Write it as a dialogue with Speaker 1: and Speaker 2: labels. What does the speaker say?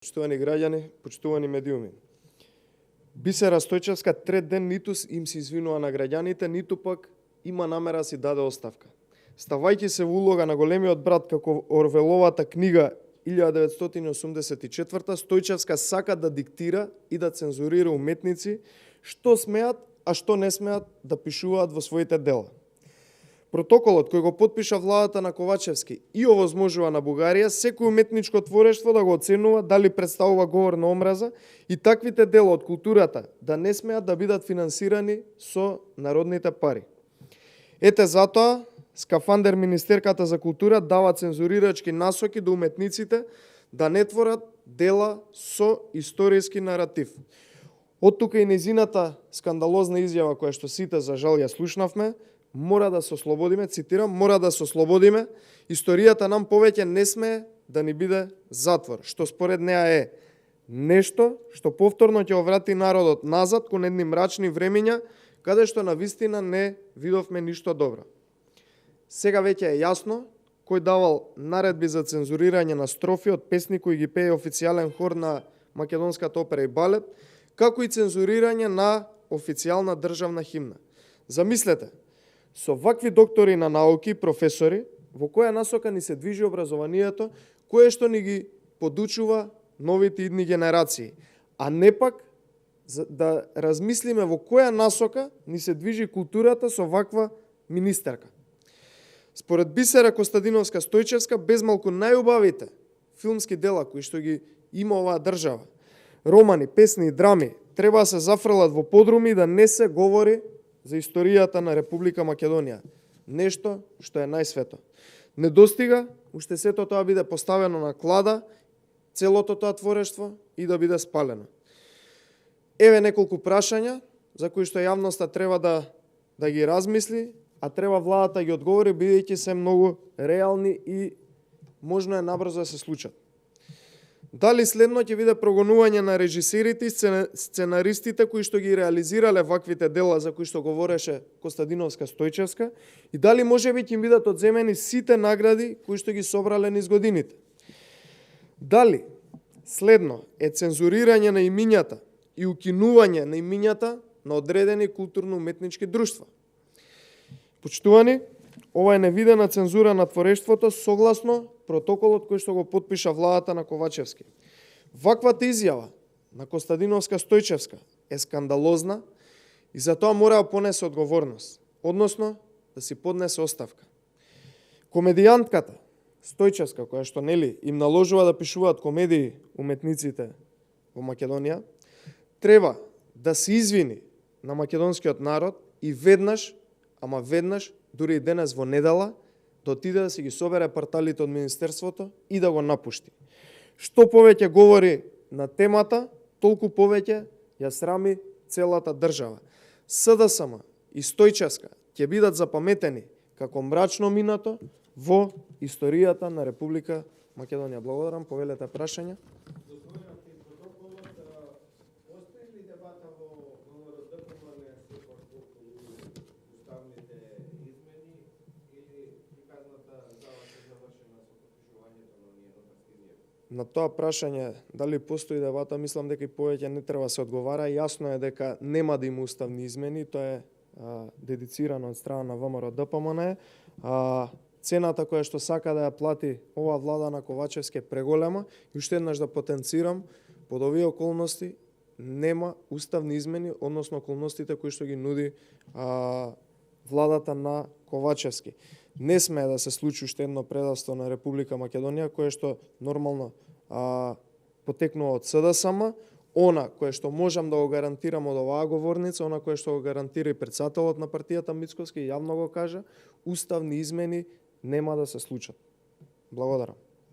Speaker 1: Почитувани граѓани, почитувани медиуми. Бисера Стојчевска трет ден ниту им се извинува на граѓаните, ниту пак има намера си даде оставка. Ставајќи се во улога на големиот брат како Орвеловата книга 1984, Стојчевска сака да диктира и да цензурира уметници што смеат, а што не смеат да пишуваат во своите дела. Протоколот кој го потпиша владата на Ковачевски и овозможува на Бугарија секој уметничко творештво да го оценува дали представува говор на омраза и таквите дела од културата да не смеат да бидат финансирани со народните пари. Ете затоа Скафандер Министерката за култура дава цензурирачки насоки до уметниците да не творат дела со историски наратив. Од тука и незината скандалозна изјава која што сите за жал ја слушнавме, мора да се ослободиме, цитирам, мора да се ослободиме, историјата нам повеќе не смее да ни биде затвор, што според неа е нешто што повторно ќе оврати народот назад кон едни мрачни времиња, каде што на вистина не видовме ништо добро. Сега веќе е јасно кој давал наредби за цензурирање на строфи од песни кои ги пее официјален хор на Македонската опера и балет, како и цензурирање на официјална државна химна. Замислете, со вакви доктори на науки, професори, во која насока ни се движи образованието, кое што ни ги подучува новите идни генерации, а не пак да размислиме во која насока ни се движи културата со ваква министерка. Според Бисера Костадиновска Стојчевска, безмалку најубавите филмски дела кои што ги има оваа држава, романи, песни и драми, треба да се зафрлат во подруми и да не се говори за историјата на Република Македонија. Нешто што е најсвето. Не достига уште сето тоа биде поставено на клада, целото тоа творештво и да биде спалено. Еве неколку прашања за кои што јавноста треба да ги размисли, а треба владата ги одговори, бидејќи се многу реални и можно е набрзо да се случат. Дали следно ќе биде прогонување на режисерите и сценаристите кои што ги реализирале ваквите дела за кои што говореше Костадиновска Стојчевска и дали можеби ќе им бидат одземени сите награди кои што ги собрале низ годините? Дали следно е цензурирање на имињата и укинување на имињата на одредени културно-уметнички друштва? Почитувани, ова е невидена цензура на творештвото согласно протоколот кој што го потпиша владата на Ковачевски. Ваквата изјава на Костадиновска Стојчевска е скандалозна и за тоа мора да понесе одговорност, односно да си поднесе оставка. Комедијантката Стојчевска, која што им наложува да пишуваат комедии уметниците во Македонија, треба да се извини на македонскиот народ и веднаш, ама веднаш, дури и денес во недела, да отиде да си ги собере парталите од Министерството и да го напушти. Што повеќе говори на темата, толку повеќе ја срами целата држава. СДСМ и Стојчевска ќе бидат запаметени како мрачно минато во историјата на Република Македонија. Благодарам, повелете прашања. На тоа прашање, дали постои дебата, мислам дека и повеќе не треба се одговара. Јасно е дека нема да има уставни измени, тоа е дедицирано од страна на ВМРО ДПМН. Цената која што сака да ја плати оваа влада на Ковачевски е преголема и уште еднаш да потенцирам, под овие околности нема уставни измени, односно околностите кои што ги нуди владата на Ковачевски. Не смее да се случи уште едно предавство на Република Македонија, кое што нормално потекнува од СДСМ, она кое што можам да го гарантирам од оваа говорница, она кое што го гарантира и претседателот на партијата Мицкоски, јавно го кажа, уставни измени нема да се случат. Благодарам.